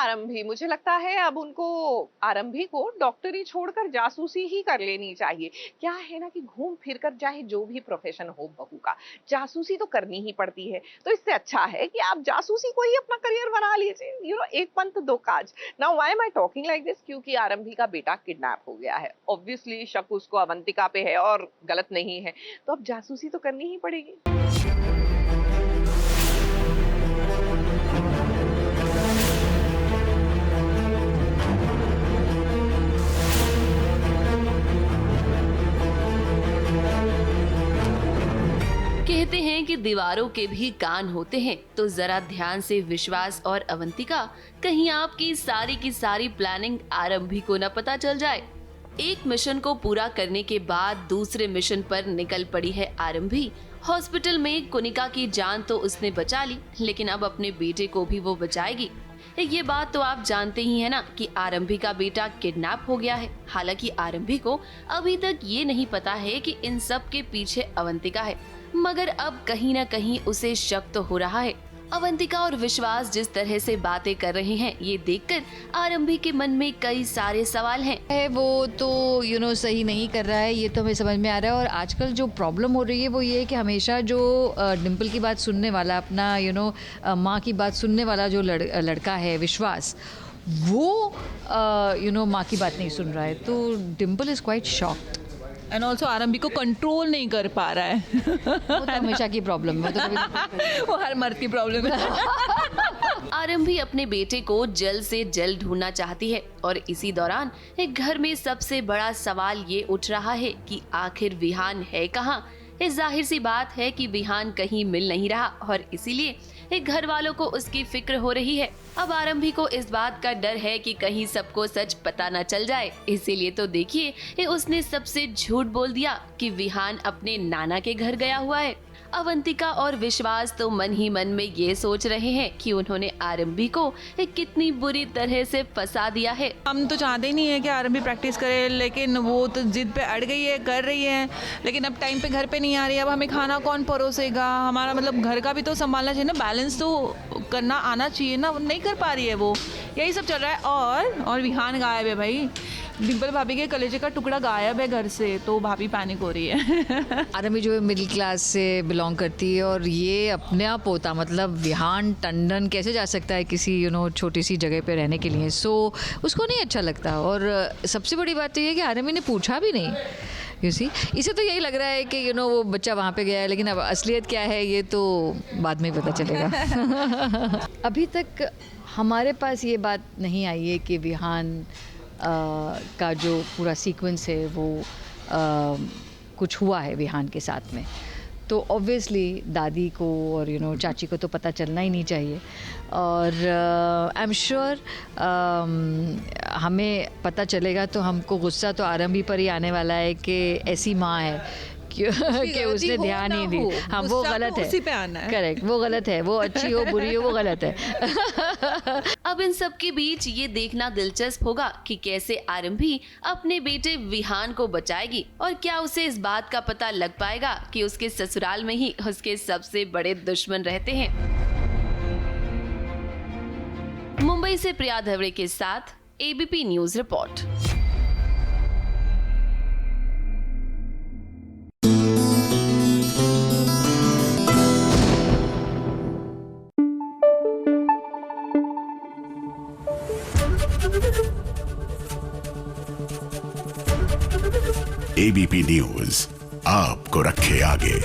आरंभी, मुझे लगता है अब उनको आरंभी को डॉक्टरी छोड़कर जासूसी ही कर लेनी चाहिए। क्या है ना कि घूम फिर कर चाहे जो भी प्रोफेशन हो बहू का, जासूसी तो करनी ही पड़ती है। तो इससे अच्छा है कि आप जासूसी को ही अपना करियर बना लीजिए। एक पंथ दो काज। Now why am I talking like this? क्योंकि आरंभी का बेटा किडनैप हो गया है। ऑब्वियसली शक उसको अवंतिका पे है और गलत नहीं है। तो अब जासूसी तो करनी ही पड़ेगी। कहते हैं कि दीवारों के भी कान होते हैं, तो जरा ध्यान से विश्वास और अवंतिका, कहीं आपकी सारी की सारी प्लानिंग आरंभी को न पता चल जाए। एक मिशन को पूरा करने के बाद दूसरे मिशन पर निकल पड़ी है आरंभी। हॉस्पिटल में कुनिका की जान तो उसने बचा ली, लेकिन अब अपने बेटे को भी वो बचाएगी। ये बात तो आप जानते ही है ना कि आरंभी का बेटा किडनैप हो गया है। हालांकि आरंभी को अभी तक ये नहीं पता है कि इन सब के पीछे अवंतिका है, मगर अब कहीं न कहीं उसे शक तो हो रहा है। अवंतिका और विश्वास जिस तरह से बातें कर रहे हैं, ये देखकर आरंभी के मन में कई सारे सवाल हैं। वो तो सही नहीं कर रहा है, ये तो हमें समझ में आ रहा है। और आजकल जो प्रॉब्लम हो रही है वो ये है कि हमेशा जो डिम्पल की बात सुनने वाला, अपना माँ की बात सुनने वाला जो लड़का है विश्वास, वो माँ की बात नहीं सुन रहा है। तो Dimple is quite shocked. And also आरंभी को कंट्रोल नहीं कर पा रहा है। वो तो हमेशा की प्रॉब्लम है, वो हर मर्द की प्रॉब्लम है। आरंभी अपने बेटे को जल्द से जल्द ढूंढना चाहती है और इसी दौरान एक घर में सबसे बड़ा सवाल ये उठ रहा है कि आखिर विहान है कहाँ। जाहिर सी बात है कि विहान कहीं मिल नहीं रहा और इसीलिए एक घर वालों को उसकी फिक्र हो रही है। अब आरंभी को इस बात का डर है कि कहीं सबको सच पता न चल जाए, इसीलिए तो देखिए उसने सबसे झूठ बोल दिया कि विहान अपने नाना के घर गया हुआ है। अवंतिका और विश्वास तो मन ही मन में ये सोच रहे हैं कि उन्होंने आरंभी को कितनी बुरी तरह से फंसा दिया है। हम तो चाहते ही नहीं है कि आरंभी प्रैक्टिस करे, लेकिन वो तो जिद पे अड़ गई है, कर रही है, लेकिन अब टाइम पे घर पे नहीं आ रही है। अब हमें खाना कौन परोसेगा? हमारा मतलब घर का भी तो संभालना चाहिए ना, बैलेंस तो करना आना चाहिए ना, नहीं कर पा रही है वो। यही सब चल रहा है। और विहान गायब है भाई, डिम्पल भाभी के कलेजे का टुकड़ा गायब है घर से, तो भाभी पैनिक हो रही है। आरंभी जो है मिडिल क्लास से बिलोंग करती है और ये अपने आप होता, मतलब विहान टंडन कैसे जा सकता है किसी छोटी सी जगह पे रहने के लिए। सो उसको नहीं अच्छा लगता। और सबसे बड़ी बात तो ये है कि आरंभी ने पूछा भी नहीं। इसे तो यही लग रहा है कि वो बच्चा वहाँ पे गया है, लेकिन अब असलियत क्या है ये तो बाद में पता चलेगा। अभी तक हमारे पास ये बात नहीं आई है कि विहान का जो पूरा सीक्वेंस है वो कुछ हुआ है विहान के साथ में। तो ऑब्वियसली दादी को और चाची को तो पता चलना ही नहीं चाहिए। और आई एम श्योर हमें पता चलेगा तो हमको गुस्सा तो आरंभी पर ही आने वाला है कि ऐसी माँ है कि उसने ध्यान ही दी। हाँ, वो गलत है, करेक्ट, वो गलत है। वो अच्छी हो बुरी हो वो गलत है। अब इन सब के बीच ये देखना दिलचस्प होगा कि कैसे आरंभी अपने बेटे विहान को बचाएगी और क्या उसे इस बात का पता लग पाएगा कि उसके ससुराल में ही उसके सबसे बड़े दुश्मन रहते हैं। मुंबई से प्रिया धवड़े के साथ ABP news report. ABP news आपको रखे आगे।